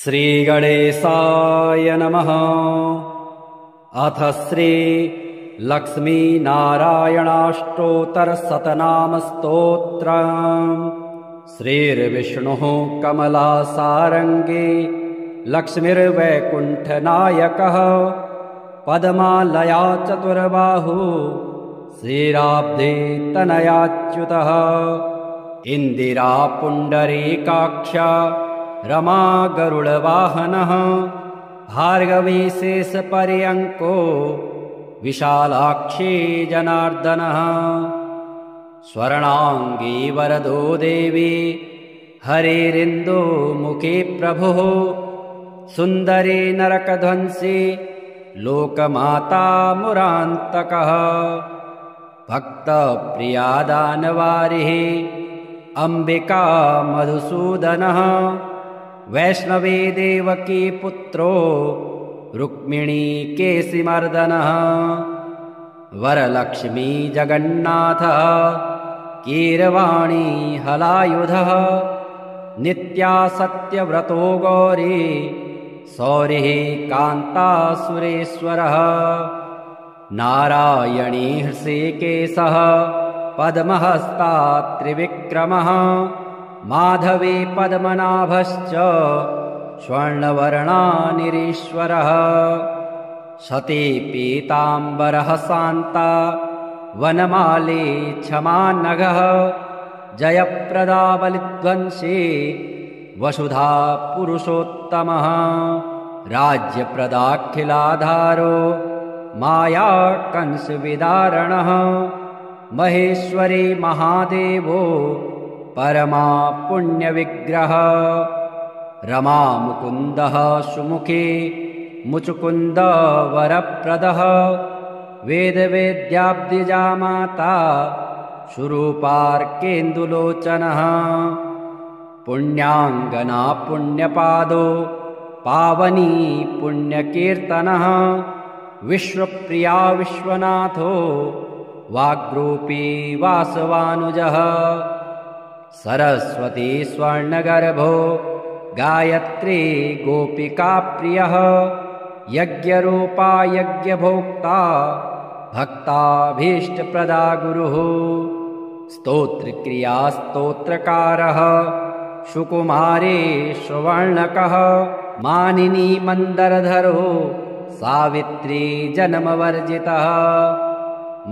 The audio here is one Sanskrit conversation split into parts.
श्रीगणेशाय नमः। अथ श्री लक्ष्मीनारायणाष्टोत्तरशतनामस्तोत्रम्। श्रीर्विष्णुः कमलासारङ्गी लक्ष्मीर्वैकुण्ठनायकः पद्मालया चतुर्बाहु श्रीराब्धे तनयाच्युतः इन्दिरा पुण्डरीकाक्ष रमा गरुडवाहनः भार्गवी शेषपर्यङ्को विशालाक्षी जनार्दनः स्वर्णाङ्गी वरदो देवी हरिरिन्दुमुखी प्रभुः सुन्दरी नरकध्वंसी लोकमाता मुरान्तकः भक्तप्रिया दानवारिः अम्बिका मधुसूदनः वैष्णवी देवकी पुत्रो रुक्मिणी केशिमर्दनः वरलक्ष्मी जगन्नाथः कीरवाणी हलायुधः नित्या सत्यव्रतो गौरी सौरिः कान्तासुरेश्वरः नारायणी हृषीकेशः पद्महस्ता त्रिविक्रमः माधवी पद्मनाभश्च स्वर्णवर्णानिरीश्वरः सती पीताम्बरः शान्ता वनमाली क्षमानघः जयप्रदा बलिध्वंसी वसुधा पुरुषोत्तमः राज्यप्रदाखिलाधारो माया कंसविदारणः महेश्वरी महादेवो परमा पुण्यविग्रह रमा मुकुन्दः सुमुखी मुचुकुन्द वरप्रदः वेदवेद्याब्दिजा माता सुरूपार्केन्दुलोचनः पुण्याङ्गना पुण्यपादो पावनी पुण्यकीर्तनः विश्वप्रिया विश्वनाथो वाग्रूपी वासवानुजः सरस्वती स्वर्णगर्भो गायत्री गोपिकाप्रियः यज्ञरूपा यज्ञभोक्ता भक्ताभीष्टप्रदा गुरुः स्तोत्रक्रिया स्तोत्रकारः सुकुमारी सुवर्णकः मानिनी मन्दरधरो सावित्री जन्मवर्जितः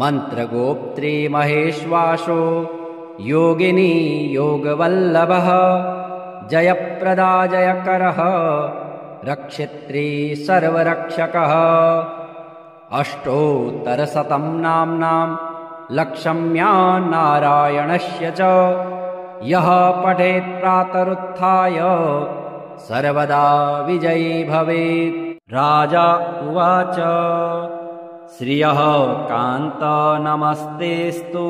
मन्त्रगोप्त्री महेश्वासो योगिनी योगवल्लभः जयप्रदा जयकरः रक्षित्री सर्वरक्षकः अष्टोत्तरशतं नाम्नां लक्ष्म्या नारायणस्य च यः पठेत् प्रातरुत्थाय सर्वदा विजयी भवेत्। राजा उवाच श्रियः कान्त नमस्तेस्तु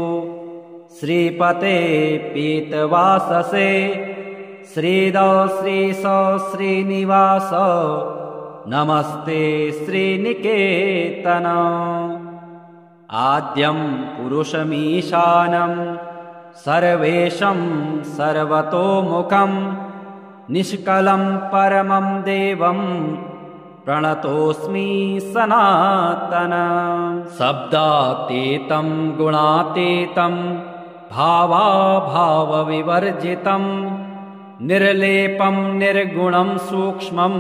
श्रीपते पीतवाससे श्रीद श्रीश श्रीनिवास नमस्ते श्रीनिकेतन आद्यं पुरुषमीशानं सर्वेशं सर्वतोमुखं निष्कलं परमं देवं प्रणतोऽस्मि सनातनं शब्दातीतं गुणातीतं भावाभावविवर्जितं निर्लेपं निर्गुणं सूक्ष्मं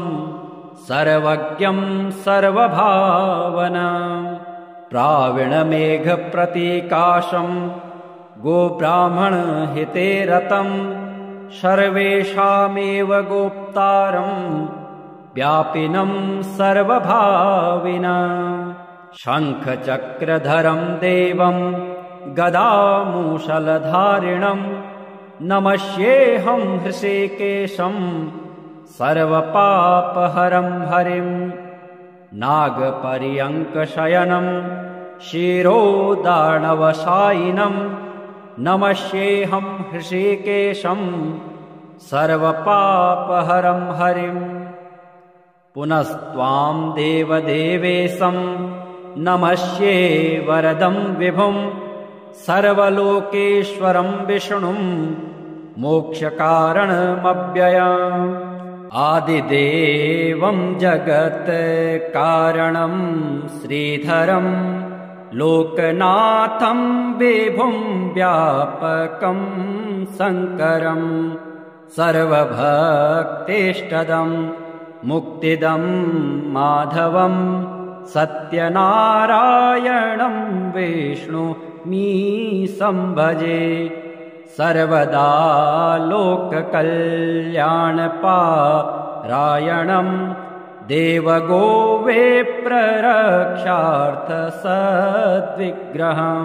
सर्वज्ञं सर्वभावनं प्रावीणमेघप्रतीकाशं गोब्राह्मणहिते रतं सर्वेषामेव गोप्तारं व्यापिनं सर्वभाविनं शङ्खचक्रधरं देवं गदामूषलधारिणं नमस्येऽहं हृषीकेशं सर्वपापहरं हरिं नागपर्यङ्कशयनं शिरोदार्णवशायिनं नमस्येऽहं हृषीकेशं सर्वपापहरं हरिं पुनस्त्वां देवदेवेशं नमस्ये वरदं विभुं सर्वलोकेश्वरं विष्णुं मोक्षकारणमव्ययम् आदिदेवं जगत्कारणं श्रीधरं लोकनाथं विभुं व्यापकं शङ्करं सर्वभक्तिष्टदं मुक्तिदं माधवं सत्यनारायणं विष्णुमीशं भजे सर्वदा लोककल्याणपारायणं देवगोविप्ररक्षार्थसद्विग्रहं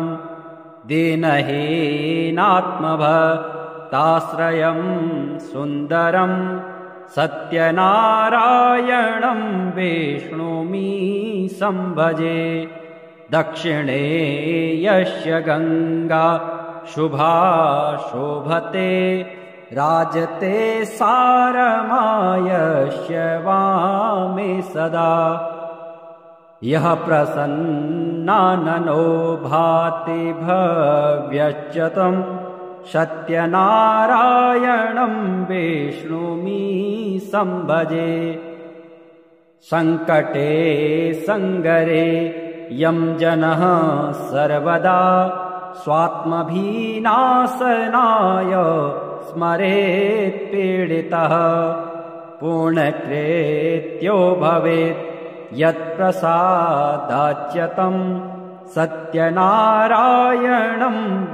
दीनहीनात्मभक्ताश्रयं सुन्दरं सत्यनारायणं विष्णुमीशं भजे दक्षिणे यस्य गङ्गा शुभा शोभते राजते सारमायस्य वामे सदा यः प्रसन्नाननो भाति भव्यश्च तं सत्यनारायणं विष्णुमीशं भजे सङ्कटे सङ्गरे यं जनः सर्वदा स्वात्मभिनाशनाय स्मरेत् पीडितः पूर्णकृत्यो भवेत् यत्प्रसादाच्यतं सत्यनारायणं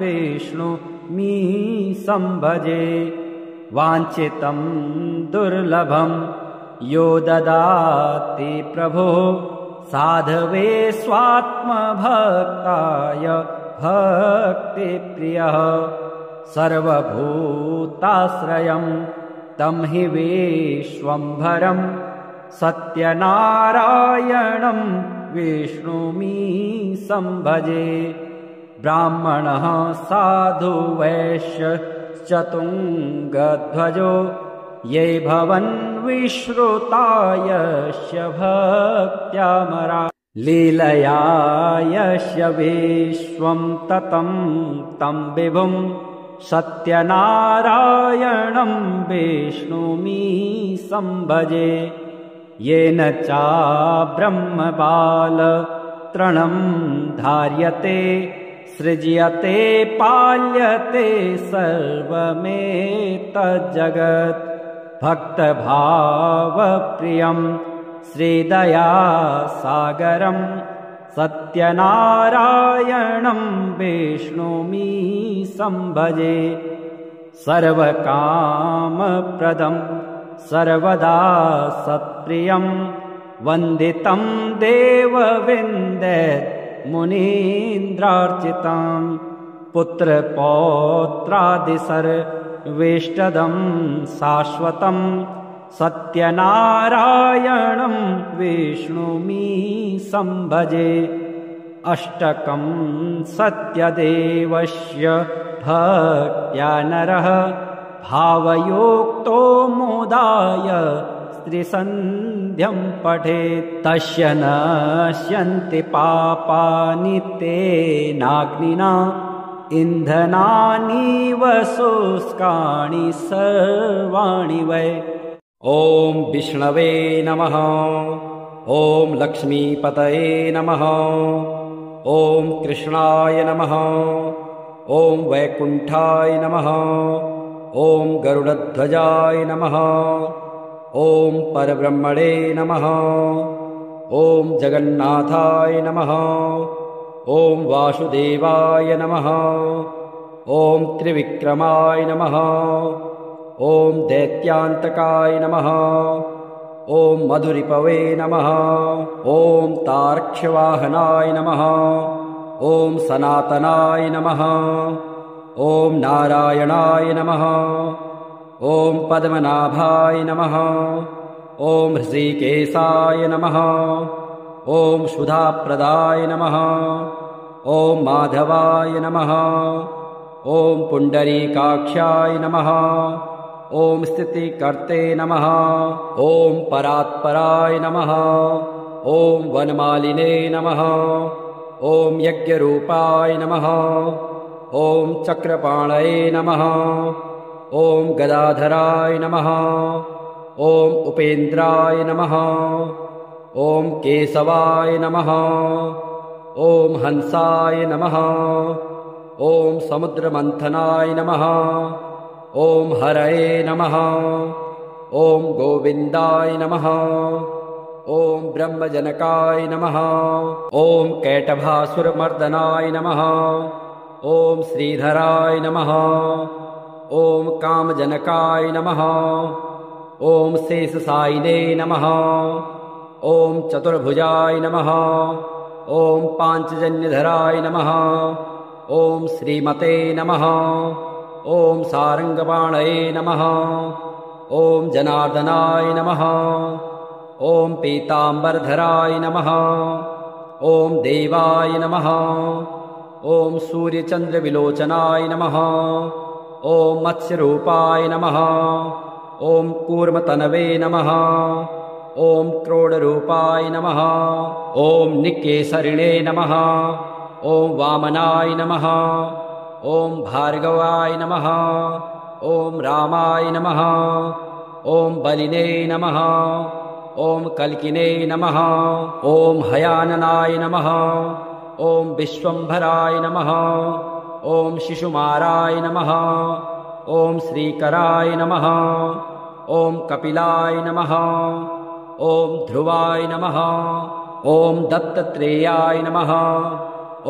विष्णुमीशं भजे वाञ्छितं दुर्लभं यो ददाति प्रभो साधवे स्वात्मभक्ताय भक्तिप्रियः सर्वभूताश्रयं तं हि विश्वम्भरं सत्यनारायणं विष्णुमीशं भजे ब्राह्मणः साधु वैश्यश्चतुङ्गध्वजो ये भवन् विश्रुता यस्य भक्त्यामरा लीलया यस्य विश्वं ततं तं विभुं सत्यनारायणं विष्णुमीशं भजे येन चाब्रह्मबालतृणं धार्यते सृज्यते पाल्यते सर्वमेतज्जगत् भक्तभावप्रियं श्रीदयासागरं सत्यनारायणं विष्णुमीशं भजे सर्वकामप्रदं सर्वदा सत्प्रियं वन्दितं देवविन्दत् मुनीन्द्रार्चितं पुत्रपौत्रादिसर्वेष्टदं शाश्वतं सत्यनारायणं विष्णुमीशं भजे अष्टकं सत्यदेवस्य भक्त्या नरः भावयोक्तो मोदाय स्त्रीसन्ध्यं पठेत् तस्य नश्यन्ति पापानि तेनाग्निना इन्धनानीव शुष्काणि सर्वाणि वै ॐ विष्णवे नमः ॐ लक्ष्मीपतये नमः ॐ कृष्णाय नमः ॐ वैकुण्ठाय नमः ॐ गरुडध्वजाय नमः ॐ परब्रह्मणे नमः ॐ जगन्नाथाय नमः ॐ वासुदेवाय नमः ॐ त्रिविक्रमाय नमः ॐ दैत्यान्तकाय नमः ॐ मधुरिपवे नमः ॐ तार्क्ष्यवाहनाय नमः ॐ सनातनाय नमः ॐ नारायणाय नमः ॐ पद्मनाभाय नमः ॐ हृषीकेशाय नमः ॐ सुधाप्रदाय नमः ॐ माधवाय नमः ॐ पुण्डरीकाक्षाय नमः ॐ स्थितिकर्ते नमः ॐ परात्पराय नमः ॐ वनमालिने नमः ॐ यज्ञरूपाय नमः ॐ चक्रपाणये नमः ॐ गदाधराय नमः ॐ उपेन्द्राय नमः। ॐ केशवाय नमः। ॐ हंसाय नमः। ॐ समुद्रमन्थनाय नमः। ॐ हरये नमः। ॐ गोविन्दाय नमः। ॐ ब्रह्मजनकाय नमः। ॐ कैटभासुरमर्दनाय नमः। ॐ श्रीधराय नमः। ॐ कामजनकाय नमः। ॐ शेषशायिने नमः। ॐ चतुर्भुजाय नमः। ॐ पाञ्चजन्यधराय नमः। ॐ श्रीमते नमः। ॐ सारङ्गपाणये नमः। ॐ जनार्दनाय नमः। ॐ पीताम्बरधराय नमः। ॐ देवाय नमः। ॐ सूर्यचन्द्रविलोचनाय नमः। ॐ मत्स्यरूपाय नमः। ॐ कूर्मतनवे नमः। ॐ क्रोडरूपाय नमः। ॐ निकेसरिणे नमः। ॐ वामनाय नमः। ॐ भार्गवाय नमः। ॐ रामाय नमः। ॐ बलिने नमः। ॐ कल्किने नमः। ॐ हयाननाय नमः। ॐ विश्वम्भराय नमः। ॐ शिशुमाराय नमः। ॐ श्रीकराय नमः। ॐ कपिलाय नमः। ॐ ध्रुवाय नमः। ॐ दत्तात्रेयाय नमः।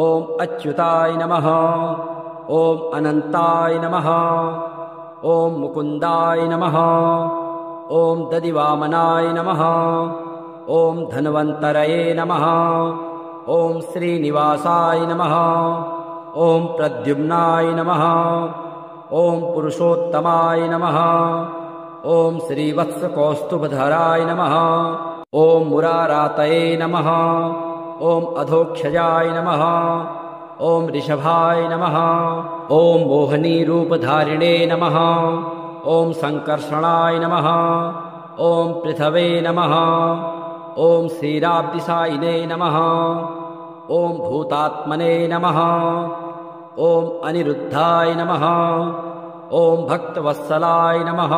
ॐ अच्युताय नमः। ॐ अनन्ताय नमः। ॐ मुकुन्दाय नमः। ॐ दधिवामनाय नमः। ॐ धन्वन्तरये नमः। ॐ श्रीनिवासाय नमः। ॐ प्रद्युम्नाय नमः। ॐ पुरुषोत्तमाय नमः। ॐ श्रीवत्सकौस्तुभधराय नमः। ॐ मुरारातये नमः। ॐ अधोक्षजाय नमः। ॐ ऋषभाय नमः। ॐ मोहिनीरूपधारिणे नमः। ॐ सङ्कर्षणाय नमः। ॐ पृथवे नमः। ॐ क्षीराब्धिसायिने नमः। ॐ भूतात्मने नमः। ॐ अनिरुद्धाय नमः। ॐ भक्तवत्सलाय नमः।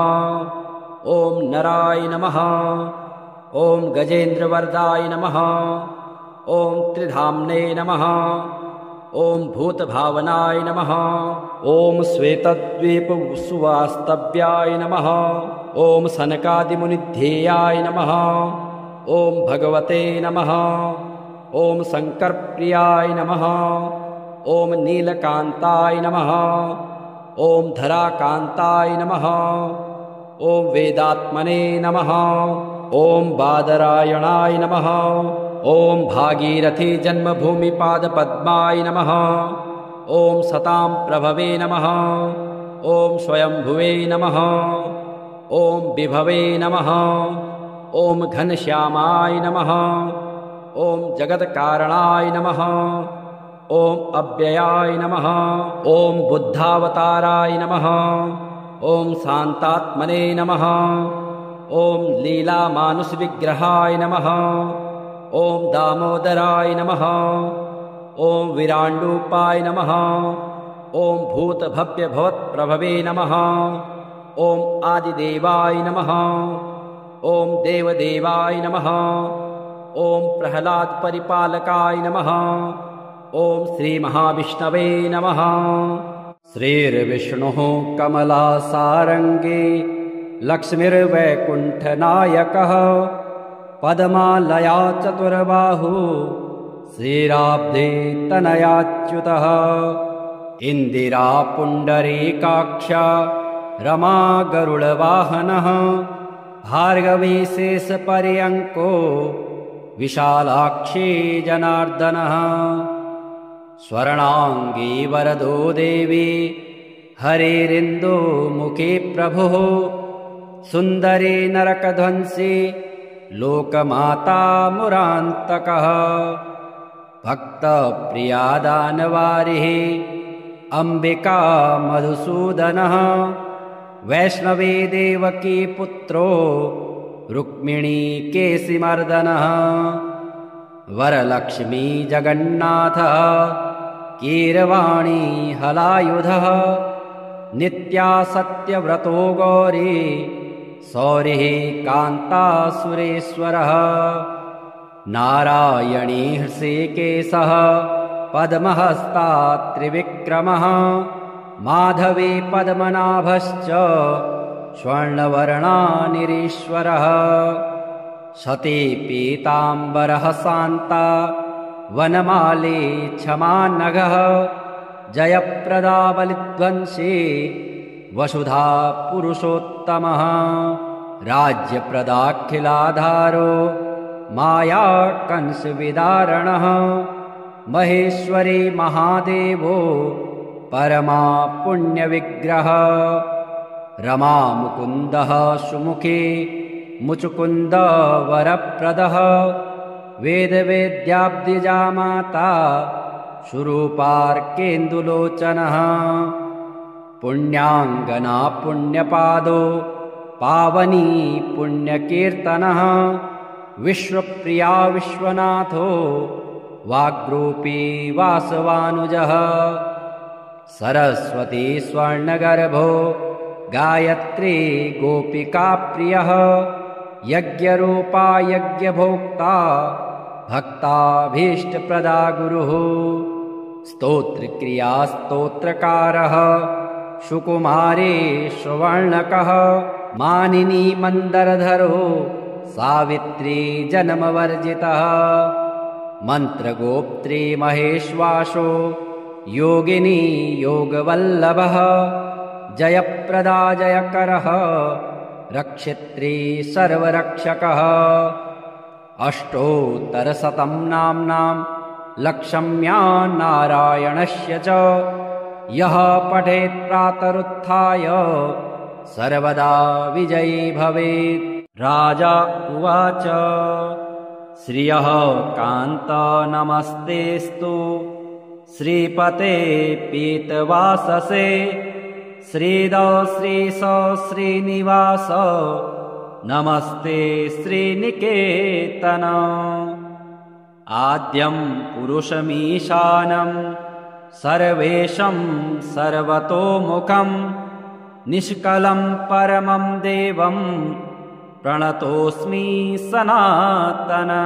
ॐ नराय नमः। ॐ गजेन्द्रवरदाय नमः। ॐ त्रिधाम्ने नमः। ॐ भूतभावनाय नमः। ॐ श्वेतद्वीपसुवास्तव्याय नमः। ॐ सनकादिमुनिध्येयाय नमः। ॐ भगवते नमः। ॐ शङ्करप्रियाय नमः। ॐ नीलकान्ताय नमः। ॐ धराकान्ताय नमः। ॐ वेदात्मने नमः। ॐ बादरायणाय नमः। ॐ भागीरथी जन्मभूमिपादपद्माय नमः। ॐ सतां प्रभवे नमः। ॐ स्वयंभुवे नमः। ॐ विभवे नमः। ॐ घनश्यामाय नमः। ॐ जगत्कारणाय नमः। ॐ अव्ययाय नमः। ॐ बुद्धावताराय नमः। ॐ शान्तात्मने नमः। ॐ लीलामानुषविग्रहाय नमः। ॐ दामोदराय नमः। ॐ विराण्डूपाय नमः। ॐ भूतभव्यभवत्प्रभवे नमः। ॐ आदिदेवाय नमः। ॐ देवदेवाय नमः। ॐ प्रह्लादपरिपालकाय नमः। ॐ श्रीमहाविष्णवे नमः। श्रीर्विष्णुः कमलासारङ्गे लक्ष्मीर्वैकुण्ठनायकः पद्मालया चतुर्बाहु श्रीराब्धे तनयाच्युतः इन्दिरा पुण्डरीकाक्ष रमा गरुडवाहनः भार्गवी शेषपर्यङ्को विशालाक्षी जनार्दनः स्वर्णाङ्गी वरदो देवी हरेरिन्दुमुखी प्रभुः सुन्दरी नरकध्वंसी लोकमाता मुरान्तकः भक्तप्रिया दानवारिः अम्बिका मधुसूदनः वैष्णवी देवकी पुत्रो रुक्मिणी केशिमर्दनः वरलक्ष्मी जगन्नाथः कीरवाणी हलायुधः नित्या सत्यव्रतो गौरी सौरिः कान्तासुरेश्वरः नारायणी हृषीकेशः पद्महस्तात् त्रिविक्रमः माधवी पद्मनाभश्च स्वर्णवर्णानिरीश्वरः सती पीताम्बरः शान्ता वनमाली क्षमानघः जयप्रदा बलिध्वंसी वसुधा पुरुषोत्तमः राज्यप्रदाखिलाधारो माया कंसविदारणः महेश्वरी महादेवो परमा पुण्यविग्रह रमा मुकुन्दः सुमुखी मुचुकुन्द वरप्रदः वेदवेद्याब्दिजा माता सुरूपार्केन्दुलोचनः पुण्याङ्गना पुण्यपादो पावनी पुण्यकीर्तनः विश्वप्रिया विश्वनाथो वाग्रूपी वासवानुजः सरस्वती स्वर्णगर्भो गायत्री गोपिकाप्रियः यज्ञरूपा यज्ञभोक्ता भक्ताभीष्टप्रदा गुरुः स्तोत्रक्रिया स्तोत्रकारः सुकुमारी सुवर्णकः मानिनी मन्दरधरो सावित्री जन्मवर्जितः मन्त्रगोप्त्री महेश्वासो योगिनी योगवल्लभः जयप्रदा जयकरः रक्षित्री सर्वरक्षकः अष्टोत्तरशतं नाम्नां लक्ष्म्या नारायणस्य च यः पठेत् प्रातरुत्थाय सर्वदा विजयी भवेत्। राजा उवाच श्रियः कान्त नमस्तेस्तु श्रीपते पीतवाससे श्रीद श्रीश श्रीनिवास नमस्ते श्रीनिकेतन आद्यं पुरुषमीशानं सर्वेशं सर्वतोमुखं निष्कलं परमं देवं प्रणतोऽस्मि सनातनं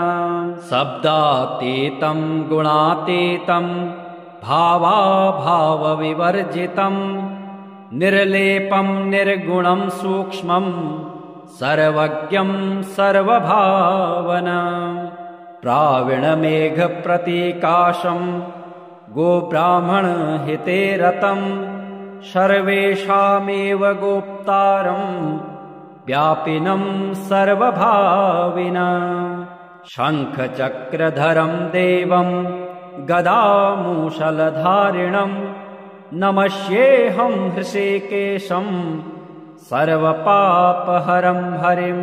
शब्दातीतं गुणातीतं भावाभावविवर्जितं निर्लेपं निर्गुणं सूक्ष्मं सर्वज्ञं सर्वभावनं प्राविणमेघप्रतीकाशं गोब्राह्मणहिते रतं सर्वेषामेव गोप्तारं व्यापिनं सर्वभाविनं शङ्खचक्रधरं देवं गदामूषलधारिणं नमस्येऽहं हृषीकेशं सर्वपापहरं हरिं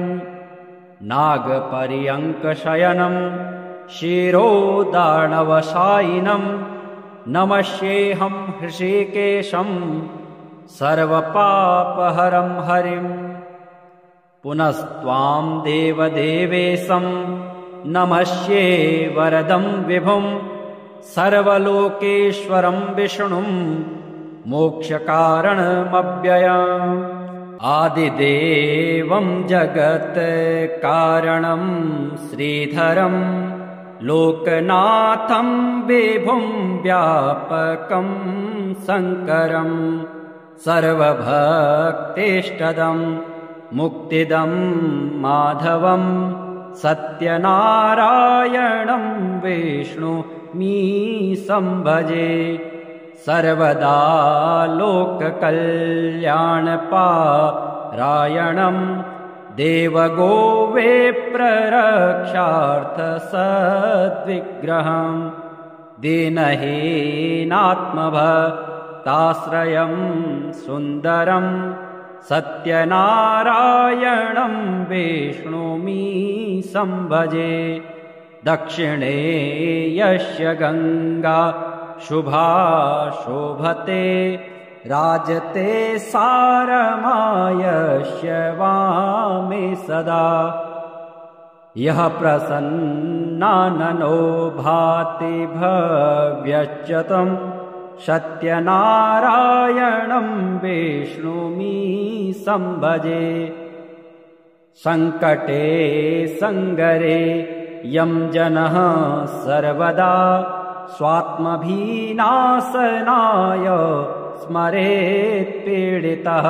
नागपर्यङ्कशयनं शिरोदार्णवशायिनं नमस्येऽहं हृषीकेशं सर्वपापहरं हरिं पुनस्त्वां देवदेवेशं नमस्ये वरदं विभुं सर्वलोकेश्वरं विष्णुं मोक्षकारणमव्ययम् आदिदेवं जगत्कारणं श्रीधरं लोकनाथं विभुं व्यापकं शङ्करं सर्वभक्तेष्टदं मुक्तिदं माधवं सत्यनारायणं विष्णुमी संभजे सर्वदा लोककल्याणपारायणं देवगोविप्ररक्षार्थसद्विग्रहं दीनहीनात्मभक्ताश्रयं सुन्दरं सत्यनारायणं विष्णुमी संभजे दक्षिणे यस्य गङ्गा शुभा शोभते राजते सारमायस्य वामे सदा यः प्रसन्नाननो भाति भव्यश्च तं सत्यनारायणं विष्णुमी संभजे संकटे संगरे यं जनः सर्वदा स्वात्मभिनाशनाय स्मरेत् पीडितः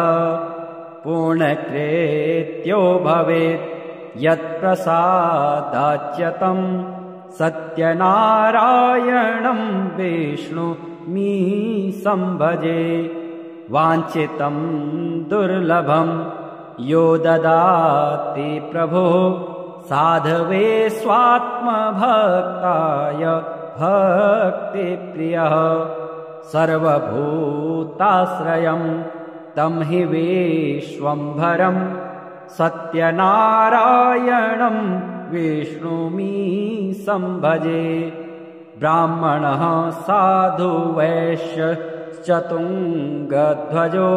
पूर्णकृत्यो भवेत् यत्प्रसादाच्यतं सत्यनारायणं विष्णुमी संभजे वाञ्छितं दुर्लभं यो ददाति प्रभो साधवे स्वात्मभक्ताय भक्तिप्रियः सर्वभूताश्रयं तं हि विश्वम्भरं सत्यनारायणं विष्णुमी संभजे ब्राह्मणः साधु वैश्यश्चतुङ्गध्वजो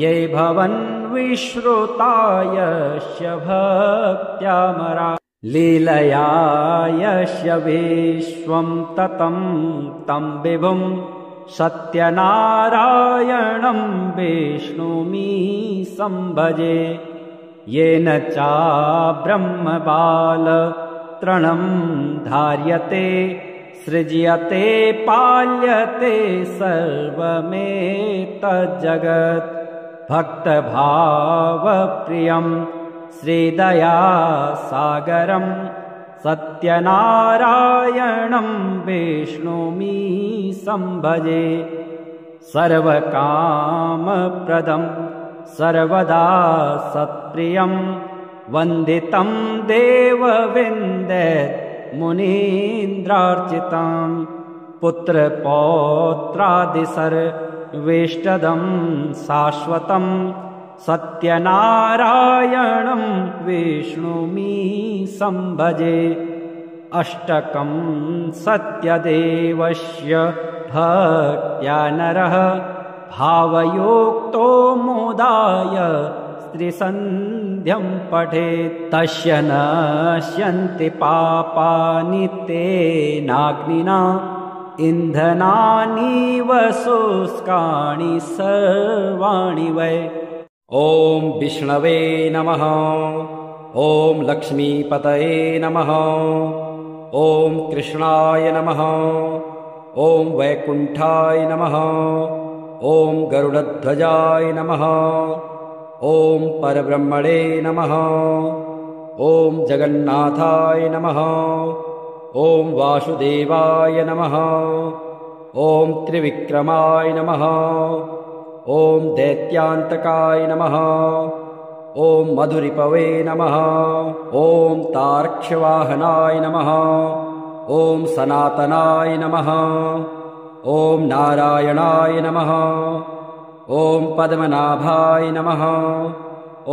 ये भवन् विश्रुतायस्य भक्त्यामरा लीलया यस्य विश्वं ततं तं विभुं सत्यनारायणं विष्णुमी संभजे येन चाब्रह्मबालतृणं धार्यते सृज्यते पाल्यते सर्वमेतज्जगत् भक्तभावप्रियं श्रीदयासागरं सत्यनारायणं विष्णुमी संभजे सर्वकामप्रदं सर्वदा सत्प्रियं वन्दितं देवविन्दत् मुनीन्द्रार्चितं पुत्रपौत्रादिसर्वेष्टदं शाश्वतं सत्यनारायणं विष्णुमी संभजे अष्टकं सत्यदेवस्य भक्त्या नरः भावयोक्तो मोदाय स्त्रीसन्ध्यं पठेत् तस्य नश्यन्ति पापानि तेनाग्निना इन्धनानीव शुष्काणि सर्वाणि वै ॐ विष्णवे नमः ॐ लक्ष्मीपतये नमः ॐ कृष्णाय नमः ॐ वैकुण्ठाय नमः ॐ गरुडध्वजाय नमः ॐ परब्रह्मणे नमः ॐ जगन्नाथाय नमः ॐ वासुदेवाय नमः ॐ त्रिविक्रमाय नमः ॐ दैत्यान्तकाय नमः ॐ मधुरिपवे नमः ॐ तार्क्ष्यवाहनाय नमः ॐ सनातनाय नमः ॐ नारायणाय नमः ॐ पद्मनाभाय नमः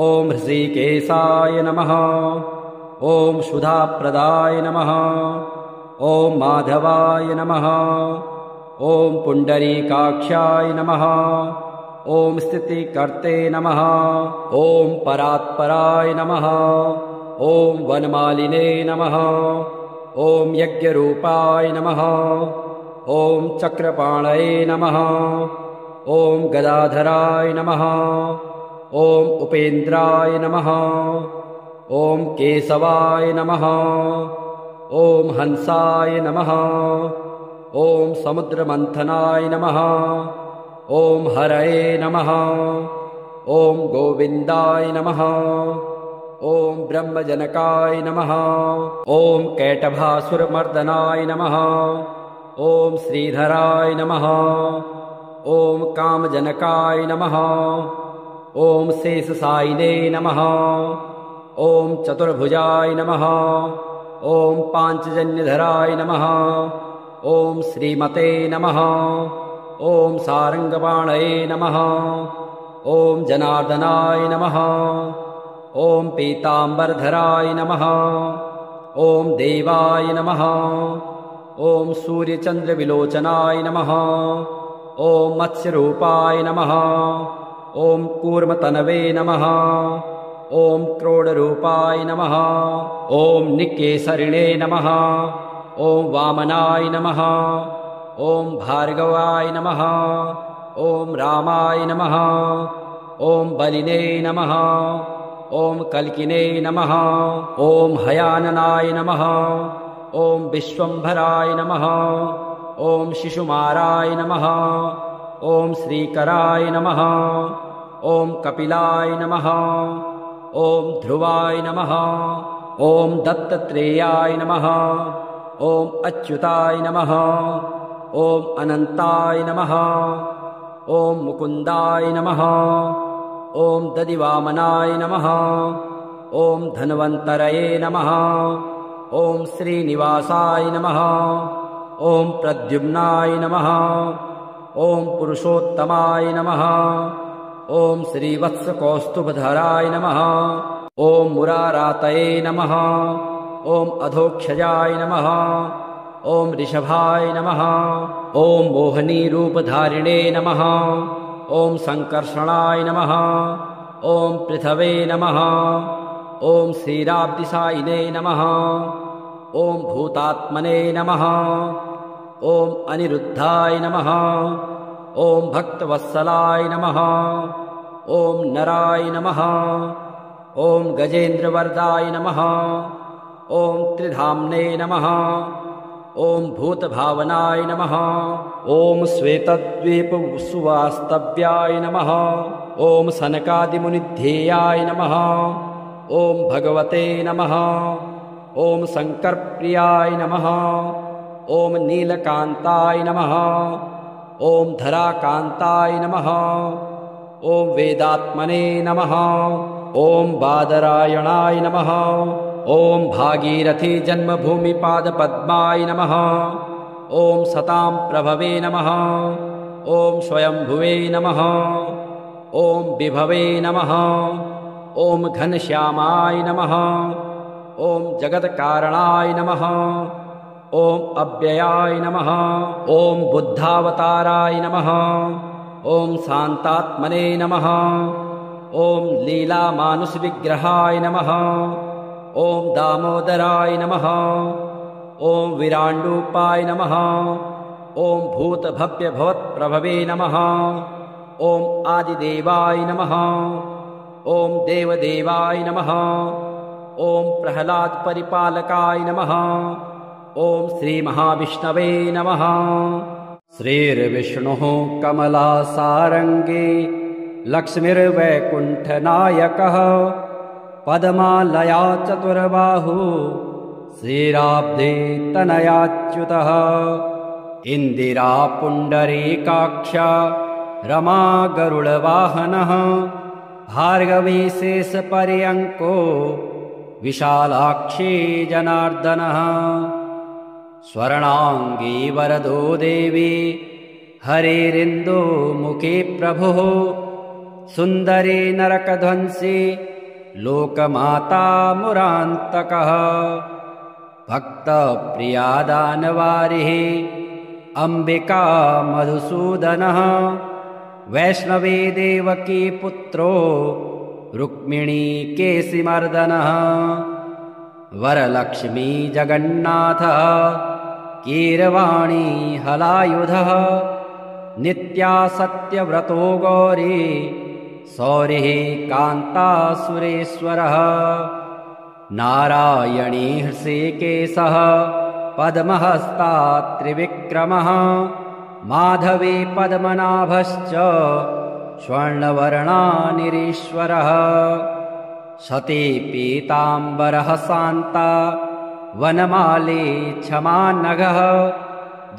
ॐ ऋषिकेशाय नमः ॐ सुधाप्रदाय नमः ॐ माधवाय नमः ॐ पुण्डरीकाक्षाय नमः ॐ स्थितिकर्ते नमः ॐ परात्पराय नमः ॐ वनमालिने नमः ॐ यज्ञरूपाय नमः ॐ चक्रपाणये नमः ॐ गदाधराय नमः ॐ उपेन्द्राय नमः ॐ केशवाय नमः ॐ हंसाय नमः ॐ समुद्रमन्थनाय नमः ॐ हरये नमः ॐ गोविन्दाय नमः ॐ ब्रह्मजनकाय नमः ॐ कैटभासुरमर्दनाय नमः ॐ श्रीधराय नमः ॐ कामजनकाय नमः ॐ शेषशायिने नमः ॐ चतुर्भुजाय नमः ॐ पाञ्चजन्यधराय नमः ॐ श्रीमते नमः ॐ सारङ्गपाणये नमः ॐ जनार्दनाय नमः ॐ पीताम्बरधराय नमः ॐ देवाय नमः ॐ सूर्यचन्द्रविलोचनाय नमः ॐ मत्स्यरूपाय नमः ॐ कूर्मतनवे नमः ॐ क्रोडरूपाय नमः ॐ निकेसरिणे नमः ॐ वामनाय नमः ॐ भार्गवाय नमः ॐ रामाय नमः ॐ बलिने नमः ॐ कल्किने नमः। ॐ हयाननाय नमः। ॐ विश्वम्भराय नमः। ॐ शिशुमाराय नमः। ॐ श्रीकराय नमः। ॐ कपिलाय नमः। ॐ ध्रुवाय नमः। ॐ दत्तत्रेयाय नमः। ॐ अच्युताय नमः। ॐ अनन्ताय नमः। ॐ मुकुन्दाय नमः। ॐ दधिवामनाय नमः। ॐ धन्वन्तरये नमः। ॐ श्रीनिवासाय नमः। ॐ प्रद्युम्नाय नमः। ॐ पुरुषोत्तमाय नमः। ॐ श्रीवत्सकौस्तुभधराय नमः। ॐ मुरारातये नमः। ॐ अधोक्षजाय नमः। ॐ ऋषभाय नमः। ॐ मोहनीरूपधारिणे नमः। ॐ सङ्कर्षणाय नमः। ॐ पृथवे नमः। ॐ श्रीराब्दिसायिने नमः। ॐ भूतात्मने नमः। ॐ अनिरुद्धाय नमः। ॐ भक्तवत्सलाय नमः। ॐ नराय नमः। ॐ गजेन्द्रवरदाय नमः। ॐ त्रिधाम्ने नमः। ॐ भूतभावनाय नमः। ॐ श्वेतद्वीपसुवास्तव्याय नमः। ॐ सनकादिमुनिध्येयाय नमः। ॐ भगवते नमः। ॐ शङ्करप्रियाय नमः। ॐ नीलकान्ताय नमः। ॐ धराकान्ताय नमः। ॐ वेदात्मने नमः। ॐ बादरायणाय नमः। ॐ भागीरथी जन्मभूमिपादपद्माय नमः। ॐ सतां प्रभवे नमः। ॐ स्वयंभुवे नमः। ॐ विभवे नमः। ॐ घनश्यामाय नमः। ॐ जगत्कारणाय नमः। ॐ अव्ययाय नमः। ॐ बुद्धावताराय नमः। ॐ शान्तात्मने नमः। ॐ लीलामानुषविग्रहाय नमः। ॐ दामोदराय नमः। ॐ विराण्डूपाय नमः। ॐ भूतभव्यभवत्प्रभवे नमः। ॐ आदिदेवाय नमः। ॐ देवदेवाय नमः। ॐ प्रह्लादपरिपालकाय नमः। ॐ श्रीमहाविष्णवे नमः। श्रीर्विष्णुः कमलासारङ्गे लक्ष्मीर्वैकुण्ठनायकः पद्मालया चतुर्बाहु श्रीराब्धे तनयाच्युतः इन्दिरा पुण्डरीकाक्ष रमा गरुडवाहनः भार्गवी शेषपर्यङ्को विशालाक्षी जनार्दनः स्वर्णाङ्गी वरदो देवी हरिरिन्दुमुखी प्रभुः सुन्दरी नरकध्वंसी लोकमाता मुरान्तकः भक्तप्रिया दानवारिः अम्बिका मधुसूदनः वैष्णवी देवकी पुत्रो रुक्मिणी केशिमर्दनः वरलक्ष्मी जगन्नाथः कीरवाणी हलायुधः नित्या सत्यव्रतो गौरी सौरिः कान्तासुरेश्वरः नारायणी हृषीकेशः पद्महस्ता त्रिविक्रमः माधवी पद्मनाभश्च स्वर्णवर्णानिरीश्वरः सती पीताम्बरः शान्ता वनमाली क्षमानघः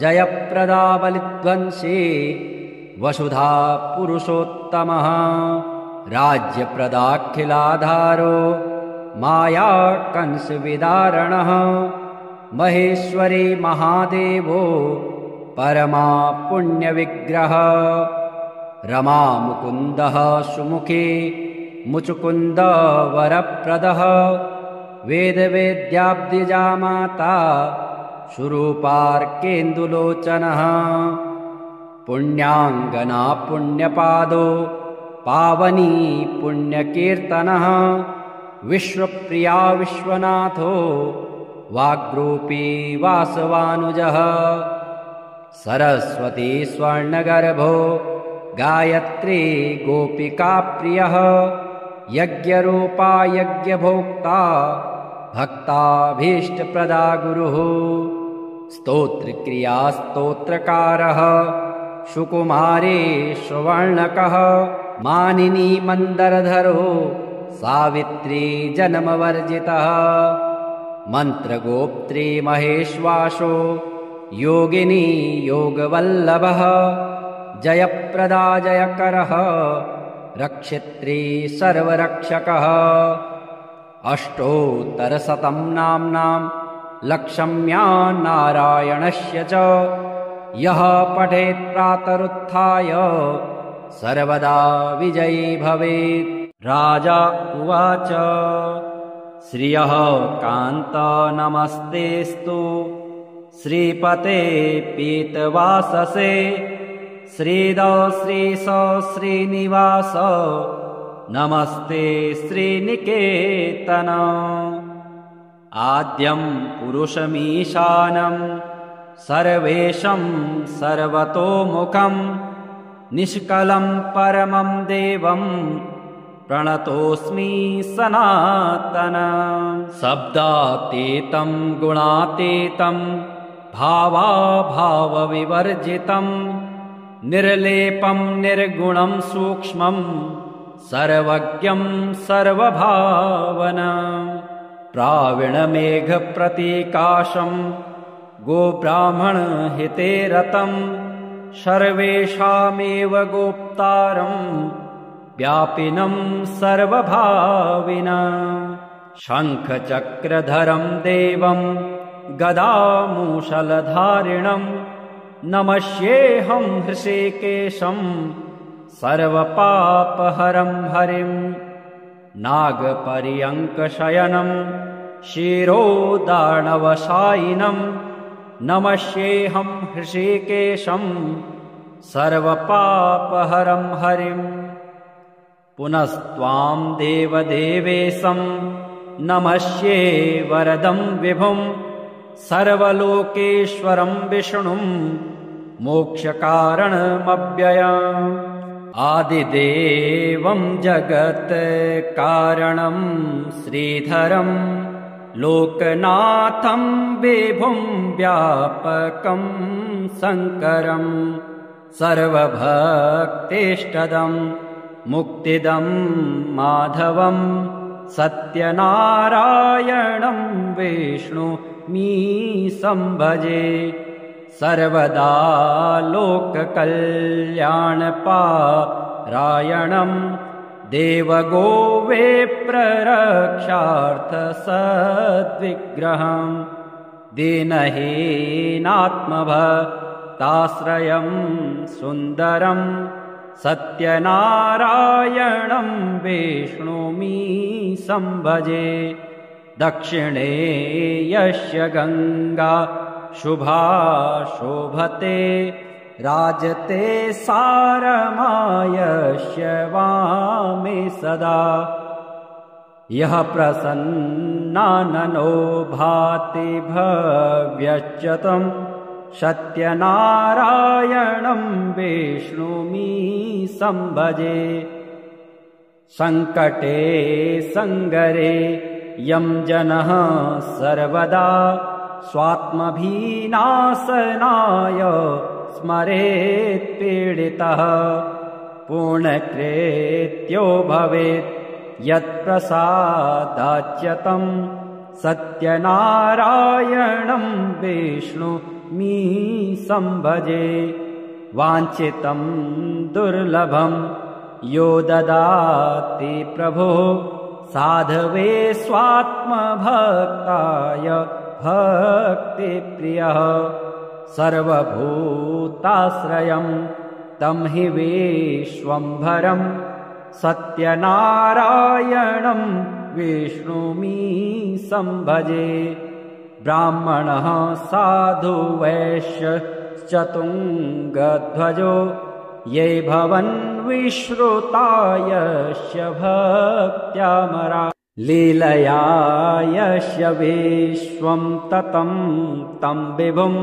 जयप्रदा बलिध्वंसी वसुधा पुरुषोत्तमः राज्यप्रदाखिलाधारो माया कंसविदारणः महेश्वरी महादेवो परमा पुण्यविग्रह रमा मुकुन्दः सुमुखी मुचुकुन्द वरप्रदः वेदवेद्याब्दिजा माता सुरूपार्केन्दुलोचनः पुण्याङ्गना पुण्यपादो पावनी पुण्यकीर्तनः विश्वप्रिया विश्वनाथो वाग्रूपी वासवानुजः सरस्वती स्वर्णगर्भो गायत्री गोपिकाप्रियः यज्ञरूपा यज्ञभोक्ता भक्ताभीष्टप्रदा गुरुः स्तोत्रक्रिया स्तोत्रकारः सुकुमारे सुवर्णकः मानिनी मन्दरधरो सावित्री जन्मवर्जितः मन्त्रगोप्त्री महेश्वासो योगिनी योगवल्लभः जयप्रदा जयकरः रक्षित्री सर्वरक्षकः अष्टोत्तरशतं नाम्नां लक्ष्म्या नारायणस्य च यः पठेत् प्रातरुत्थाय सर्वदा विजयी भवेत्। राजा उवाच श्रियः कान्त नमस्तेस्तु श्रीपते पीतवाससे श्रीद श्रीश श्रीनिवास नमस्ते श्रीनिकेतन। आद्यं पुरुषमीशानं सर्वेशं सर्वतोमुखं निष्कलं परमं देवं प्रणतोऽस्मि सनातनं। शब्दातीतं गुणातीतं भावाभावविवर्जितं निर्लेपं निर्गुणं सूक्ष्मं सर्वज्ञं सर्वभावनं। प्रावीणमेघप्रतीकाशं गोब्राह्मणहिते रतं सर्वेषामेव गोप्तारं व्यापिनं सर्वभाविनं। शङ्खचक्रधरं देवं गदामूषलधारिणं नमस्येऽहं हृषीकेशं सर्वपापहरं हरिं। नागपर्यङ्कशयनं शिरोदानवशायिनं नमस्येऽहं हृषीकेशं सर्वपापहरं हरिं। पुनस्त्वां देवदेवेशं नमस्ये वरदं विभुं सर्वलोकेश्वरं विष्णुं मोक्षकारणमव्ययम्। आदिदेवं जगत्कारणं श्रीधरं लोकनाथं विभुं व्यापकं शङ्करं सर्वभक्तेष्टदं मुक्तिदं माधवं सत्यनारायणं विष्णुमीशं भजे। सर्वदा लोककल्याणपारायणं देवगोविप्ररक्षार्थसद्विग्रहं दीनहीनात्मभक्ताश्रयं सुन्दरं सत्यनारायणं विष्णुमीशं भजे। दक्षिणे यस्य गङ्गा शुभा शोभते राजते सारमायस्य वामे सदा। यः प्रसन्नाननो भाति भव्यश्च तं सत्यनारायणं विष्णुमीशं भजे। सङ्कटे सङ्गरे यं जनः सर्वदा स्वात्मभिनाशनाय स्मरेत् पीडितः पूर्णकृत्यो भवेत् यत्प्रसादाच्यतं सत्यनारायणं विष्णुमीशं भजे। वाञ्छितं दुर्लभं यो ददाति प्रभो साधवे स्वात्मभक्ताय भक्तिप्रियः। सर्वभूताश्रयं तं हि विश्वम्भरं सत्यनारायणं विष्णुमीशं भजे। ब्राह्मणः साधु वैश्यश्चतुङ्गध्वजो ये भवन् विश्रुता यस्य भक्त्यामरा। लीलया यस्य विश्वं ततं तं विभुं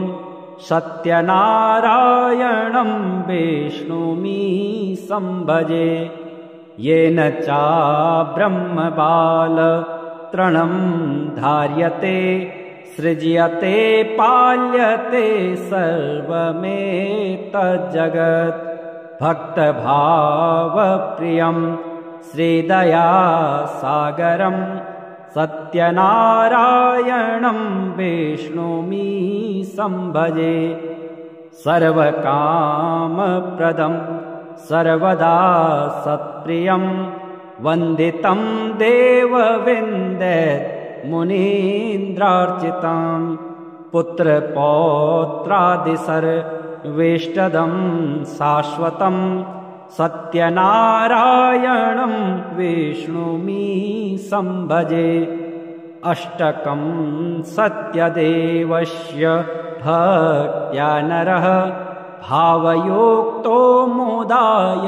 सत्यनारायणं विष्णुमीशं भजे। येन चाब्रह्मबालतृणं धार्यते सृज्यते पाल्यते सर्वमेतज्जगत् भक्तभावप्रियं श्रीदयासागरं सत्यनारायणं विष्णुमीशं भजे सर्वकामप्रदं सर्वदा सत्प्रियं वन्दितं देवविन्दत् मुनीन्द्रार्चितं पुत्रपौत्रादिसर्वेष्टदं शाश्वतं सत्यनारायणं विष्णुमीशं भजे अष्टकं सत्यदेवस्य भक्त्या नरः भावयोक्तो मोदाय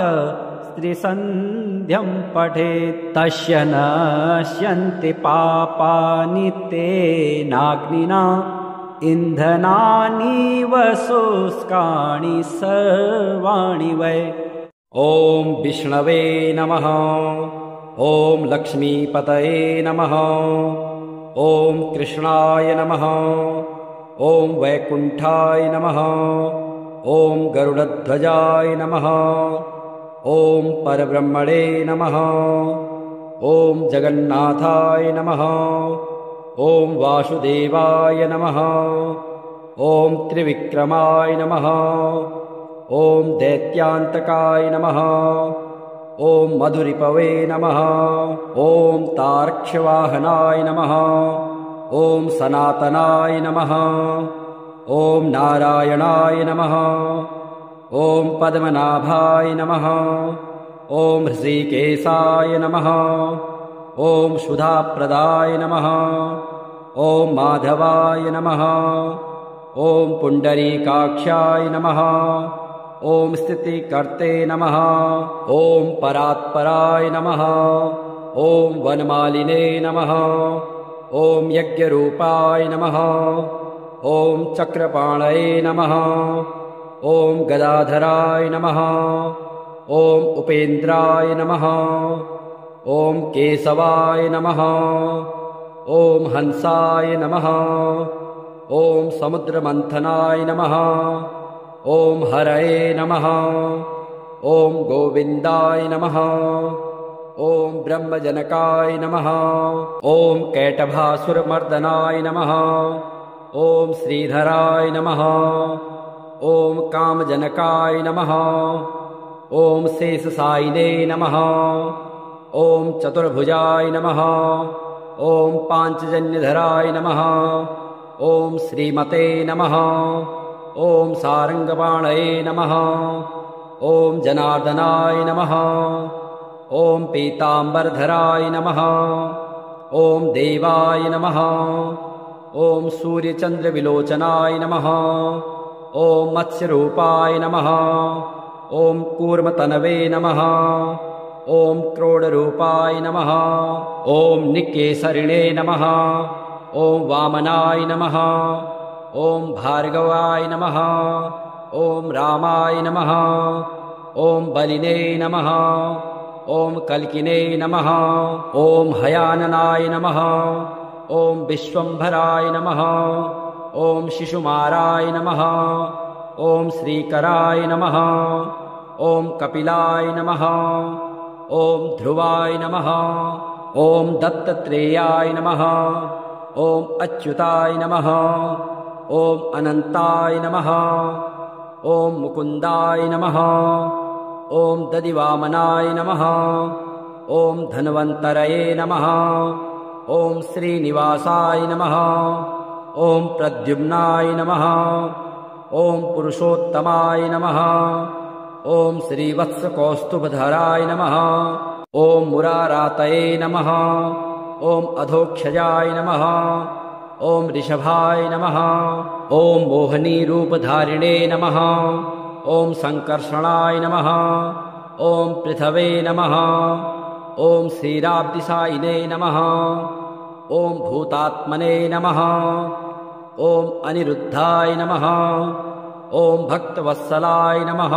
त्रिसन्ध्यं पठेत् तस्य नश्यन्ति पापानि तेनाग्निना इन्धनानीव शुष्काणि सर्वाणि वै। ॐ विष्णवे नमः। ॐ लक्ष्मीपतये नमः। ॐ कृष्णाय नमः। ॐ वैकुण्ठाय नमः। ॐ गरुडध्वजाय नमः। ॐ परब्रह्मणे नमः। ॐ जगन्नाथाय नमः। ॐ वासुदेवाय नमः। ॐ त्रिविक्रमाय नमः। ॐ दैत्यान्तकाय नमः। ॐ मधुरिपवे नमः। ॐ तार्क्ष्यवाहनाय नमः। ॐ सनातनाय नमः। ॐ नारायणाय नमः। ॐ पद्मनाभाय नमः। ॐ हृषीकेशाय नमः। ॐ सुधाप्रदाय नमः। ॐ माधवाय नमः। ॐ पुण्डरीकाक्षाय नमः। ॐ स्थितिकर्ते नमः। ॐ परात्पराय नमः। ॐ वनमालिने नमः। ॐ यज्ञरूपाय नमः। ॐ चक्रपाणये नमः। ॐ गदाधराय नमः। ॐ उपेन्द्राय नमः। ॐ केशवाय नमः। ॐ हंसाय नमः। ॐ समुद्रमन्थनाय नमः। ॐ हरये नमः। ॐ गोविन्दाय नमः। ॐ ब्रह्मजनकाय नमः। ॐ कैटभासुरमर्दनाय नमः। ॐ श्रीधराय नमः। ॐ कामजनकाय नमः। ॐ शेषशायिने नमः। ॐ चतुर्भुजाय नमः। ॐ पाञ्चजन्यधराय नमः। ॐ श्रीमते नमः। ॐ सारङ्गपाणये नमः। ॐ जनार्दनाय नमः। ॐ पीताम्बरधराय नमः। ॐ देवाय नमः। ॐ सूर्यचन्द्रविलोचनाय नमः। ॐ मत्स्यरूपाय नमः। ॐ कूर्मतनवे नमः। ॐ क्रोडरूपाय नमः। ॐ निकेसरिणे नमः। ॐ वामनाय नमः। ॐ भार्गवाय नमः। ॐ रामाय नमः। ॐ बलिने नमः। ॐ कल्किने नमः। ॐ हयाननाय नमः। ॐ विश्वम्भराय नमः। ॐ शिशुमाराय नमः। ॐ श्रीकराय नमः। ॐ कपिलाय नमः। ॐ ध्रुवाय नमः। ॐ दत्तात्रेयाय नमः। ॐ अच्युताय नमः। ॐ अनन्ताय नमः। ॐ मुकुन्दाय नमः। ॐ दधिवामनाय नमः। ॐ धन्वन्तरये नमः। ॐ श्रीनिवासाय नमः। ॐ प्रद्युम्नाय नमः। ॐ पुरुषोत्तमाय नमः। ॐ श्रीवत्सकौस्तुभधराय नमः। ॐ मुरारातये नमः। ॐ अधोक्षजाय नमः। ॐ ऋषभाय नमः। ॐ मोहनीरूपधारिणे नमः। ॐ सङ्कर्षणाय नमः। ॐ पृथवे नमः। ॐ श्रीराब्दिसायिने नमः। ॐ भूतात्मने नमः। ॐ अनिरुद्धाय नमः। ॐ भक्तवत्सलाय नमः।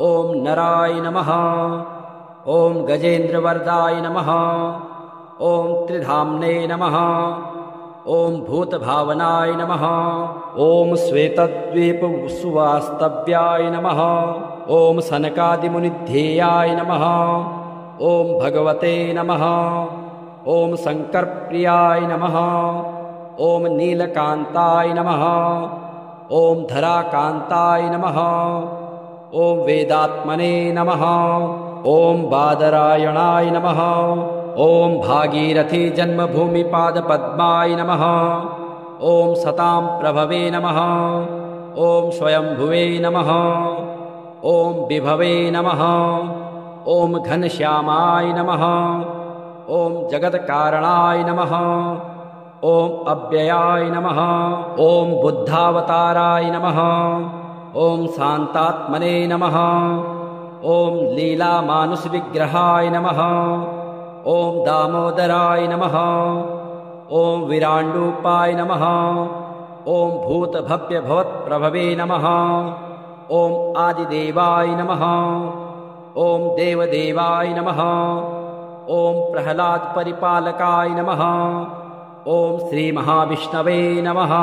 ॐ नराय नमः। ॐ गजेन्द्रवरदाय नमः। ॐ त्रिधाम्ने नमः। ॐ भूतभावनाय नमः। ॐ श्वेतद्वीपसुवास्तव्याय नमः। ॐ सनकादिमुनिध्येयाय नमः। ॐ भगवते नमः। ॐ शङ्करप्रियाय नमः। ॐ नीलकान्ताय नमः। ॐ धराकान्ताय नमः। ॐ वेदात्मने नमः। ॐ बादरायणाय नमः। ॐ भागीरथी जन्मभूमिपादपद्माय नमः। ॐ सतां प्रभवे नमः। ॐ स्वयंभुवे नमः। ॐ विभवे नमः। ॐ घनश्यामाय नमः। ॐ जगत्कारणाय नमः। ॐ अव्ययाय नमः। ॐ बुद्धावताराय नमः। ॐ शान्तात्मने नमः। ॐ लीलामानुषविग्रहाय नमः। ॐ दामोदराय नमः। ॐ विराण्डूपाय नमः। ॐ भूतभव्यभवत्प्रभवे नमः। ॐ आदिदेवाय नमः। ॐ देवदेवाय नमः। ॐ प्रह्लादपरिपालकाय नमः। ॐ श्रीमहाविष्णवे नमः।